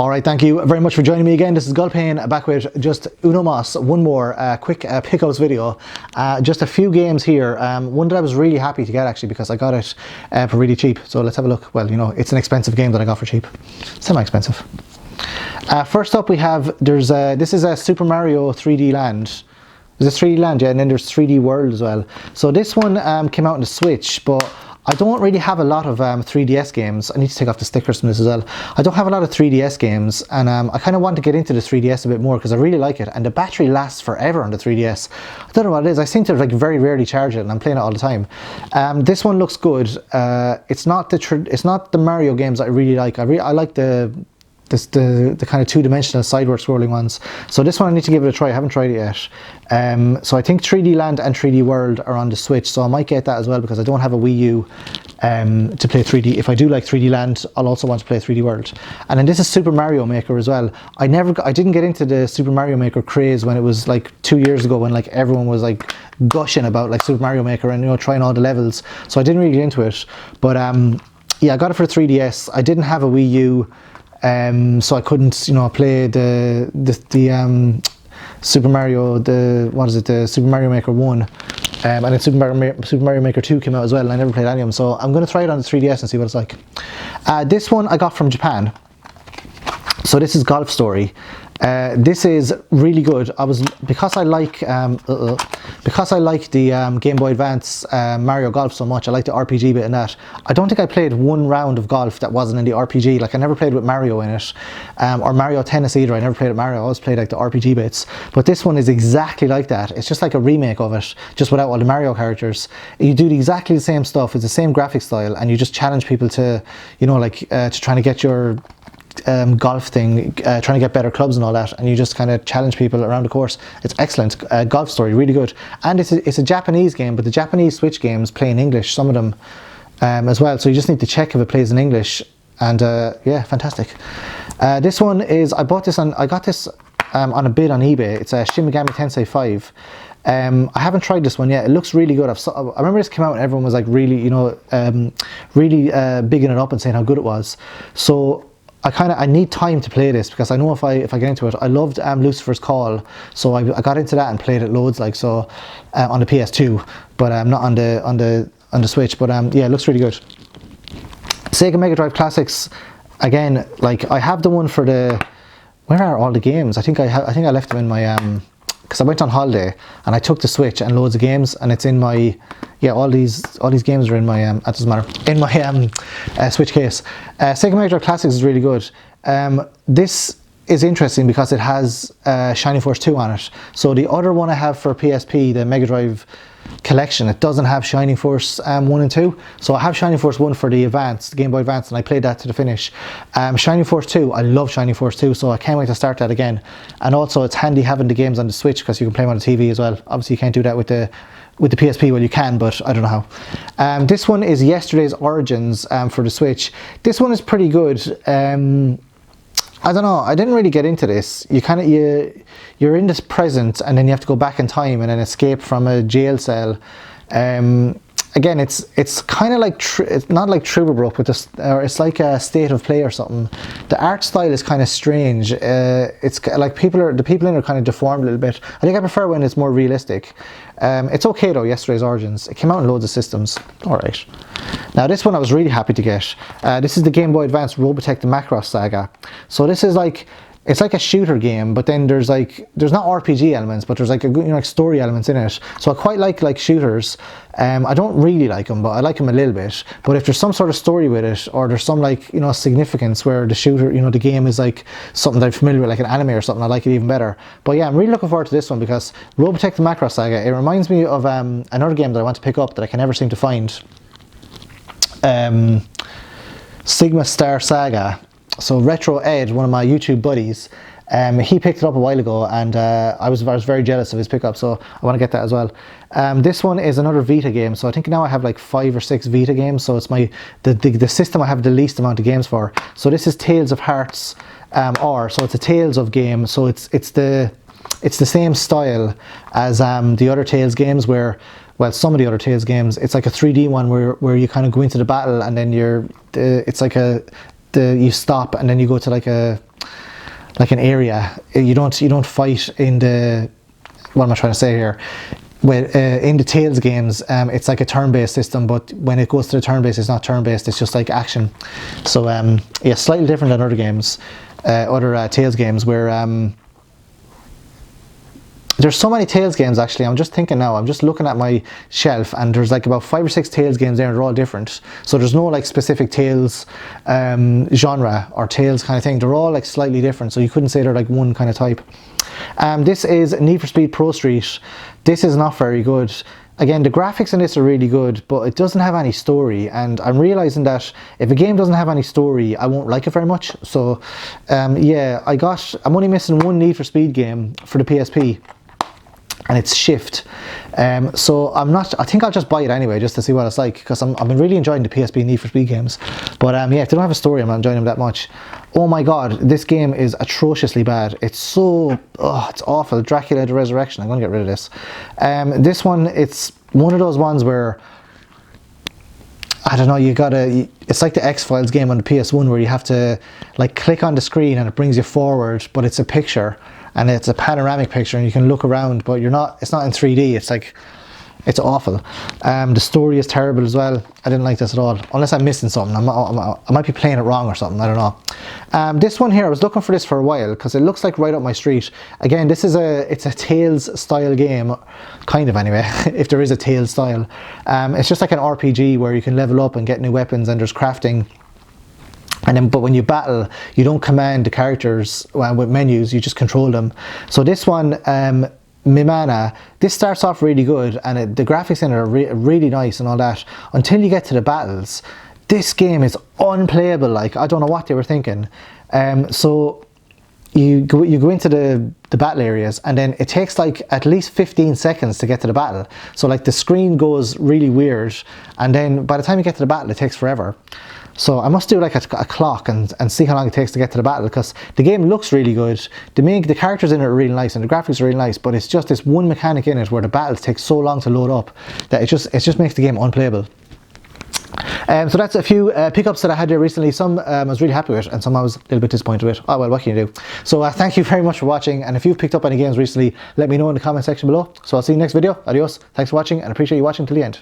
Alright, thank you very much for joining me again. This is Gulpane back with just uno mas, one more quick pickups video. Just a few games here. One that I was really happy to get actually because I got it for really cheap. So let's have a look. Well, you know, it's an expensive game that I got for cheap. Semi-expensive. First up we have, this is a Super Mario 3D Land. There's a 3D Land, yeah, and then there's 3D World as well. So this one came out on the Switch, but I don't really have a lot of 3DS games. I need to take off the stickers from this as well. I don't have a lot of 3DS games, and I kind of want to get into the 3DS a bit more because I really like it, and the battery lasts forever on the 3DS. I don't know what it is. I seem to like very rarely charge it, and I'm playing it all the time. This one looks good. It's not the Mario games that I really like. I like the kind of two-dimensional sideward scrolling ones. So this one I need to give it a try. I haven't tried it yet. So I think 3D Land and 3D World are on the Switch, so I might get that as well because I don't have a Wii U to play 3D. If I do like 3D Land, I'll also want to play 3D World. And then this is Super Mario Maker as well. I didn't get into the Super Mario Maker craze when it was like 2 years ago, when like everyone was like gushing about like Super Mario Maker and, you know, trying all the levels. So I didn't really get into it. But yeah, I got it for 3DS. I didn't have a Wii U. So I couldn't, you know, play the Super Mario, the Super Mario Maker 1, and then Super Mario Maker 2 came out as well, and I never played any of them, so I'm going to try it on the 3DS and see what it's like. This one I got from Japan. So this is Golf Story. This is really good. Because I like the Game Boy Advance Mario Golf so much. I like the RPG bit in that. I don't think I played one round of golf that wasn't in the RPG. Like I never played with Mario in it, or Mario Tennis either. I never played with Mario. I always played like the RPG bits. But this one is exactly like that. It's just like a remake of it, just without all the Mario characters. You do exactly the same stuff. It's the same graphic style, and you just challenge people to, you know, like to trying to get your golf thing, trying to get better clubs and all that, and you just kind of challenge people around the course. It's excellent. Golf Story, really good. And it's a Japanese game, but the Japanese Switch games play in English, some of them as well, so you just need to check if it plays in English. And yeah, fantastic. This one is, I got this on a bid on eBay. It's a Shin Megami Tensei 5. I haven't tried this one yet. It looks really good. I remember this came out and everyone was like really, you know, really bigging it up and saying how good it was. So I need time to play this because I know if I get into it. I loved Lucifer's Call, so I got into that and played it loads, like, so on the PS2, but not on the Switch. But yeah, it looks really good. Sega Mega Drive Classics, again, like I have the one for the, where are all the games? I think I left them in my because I went on holiday and I took the Switch and loads of games, and it's in my, yeah, all these games are in my that doesn't matter, in my Switch case. Sega Mega Drive Classics is really good. This is interesting because it has Shining Force 2 on it. So the other one I have for PSP, the Mega Drive collection, it doesn't have Shining Force 1 and 2. So I have Shining Force 1 for the Advance, the Game Boy Advance, and I played that to the finish. Shining Force 2, I love Shining Force 2, so I can't wait to start that again. And also it's handy having the games on the Switch because you can play them on the TV as well. Obviously you can't do that with the PSP. Well, you can, but I don't know how. This one is Yesterday's Origins for the Switch. This one is pretty good. I don't know, I didn't really get into this. You're in this present, and then you have to go back in time and then escape from a jail cell. Again, it's kind of like, it's not like Trubberbrook, but or it's like a State of Play or something. The art style is kind of strange. It's like the people in it are kind of deformed a little bit. I think I prefer when it's more realistic. It's okay though, Yesterday's Origins. It came out in loads of systems. Alright. Now this one I was really happy to get. This is the Game Boy Advance Robotech the Macross Saga. So this is like, it's like a shooter game, but then there's not RPG elements, but there's like like story elements in it. So I quite like shooters. I don't really like them, but I like them a little bit. But if there's some sort of story with it, or there's some like, you know, significance where the shooter, you know, the game is like something that I'm familiar with, like an anime or something, I like it even better. But yeah, I'm really looking forward to this one because Robotech the Macross Saga, it reminds me of another game that I want to pick up that I can never seem to find. Sigma Star Saga. So Retro Ed, one of my YouTube buddies, he picked it up a while ago, and I was very jealous of his pickup, so I want to get that as well. This one is another Vita game, so I think now I have like 5 or 6 Vita games, so it's the system I have the least amount of games for. So this is Tales of Hearts R, so it's a Tales of game, so it's the same style as the other Tales games, where, well, some of the other Tales games, it's like a 3D one where you kind of go into the battle, and then it's like you stop and then you go to like an area. You don't fight in the, what am I trying to say here? In the Tales games, it's like a turn-based system, but when it goes to the turn-based, it's not turn-based, it's just like action. So yeah, slightly different than other games, other Tales games, where there's so many Tales games actually. I'm just thinking now, I'm just looking at my shelf and there's like about 5 or 6 Tales games there and they're all different. So there's no like specific Tales genre or Tales kind of thing. They're all like slightly different, so you couldn't say they're like one kind of type. This is Need for Speed Pro Street. This is not very good. Again, the graphics in this are really good, but it doesn't have any story, and I'm realizing that if a game doesn't have any story, I won't like it very much. So yeah, I'm only missing one Need for Speed game for the PSP, and it's Shift. So I think I'll just buy it anyway just to see what it's like, because I've been really enjoying the PSP Need for Speed games. But yeah, if they don't have a story, I'm not enjoying them that much. Oh my god, this game is atrociously bad. It's so, it's awful. Dracula the Resurrection, I'm gonna get rid of this. This one, it's one of those ones where, I don't know, it's like the X-Files game on the PS1 where you have to like click on the screen and it brings you forward, but it's a picture. And it's a panoramic picture and you can look around, but it's not in 3D. It's like, it's awful. The story is terrible as well. I didn't like this at all, unless I'm missing something. I might be playing it wrong or something, I don't know. This one here, I was looking for this for a while because it looks like right up my street. Again, it's a Tales style game, kind of anyway, if there is a Tales style. It's just like an RPG where you can level up and get new weapons and there's crafting. But when you battle, you don't command the characters with menus, you just control them. So this one, Mimana, this starts off really good and the graphics in it are really nice and all that, until you get to the battles. This game is unplayable, like, I don't know what they were thinking. So you go into the battle areas and then it takes like at least 15 seconds to get to the battle. So like the screen goes really weird, and then by the time you get to the battle, it takes forever. So I must do like a clock and see how long it takes to get to the battle, because the game looks really good. The characters in it are really nice and the graphics are really nice, but it's just this one mechanic in it where the battles take so long to load up that it just makes the game unplayable. So that's a few pickups that I had there recently. Some I was really happy with and some I was a little bit disappointed with. Oh well, what can you do? So thank you very much for watching, and if you've picked up any games recently, let me know in the comment section below. So I'll see you next video. Adios, thanks for watching and appreciate you watching till the end.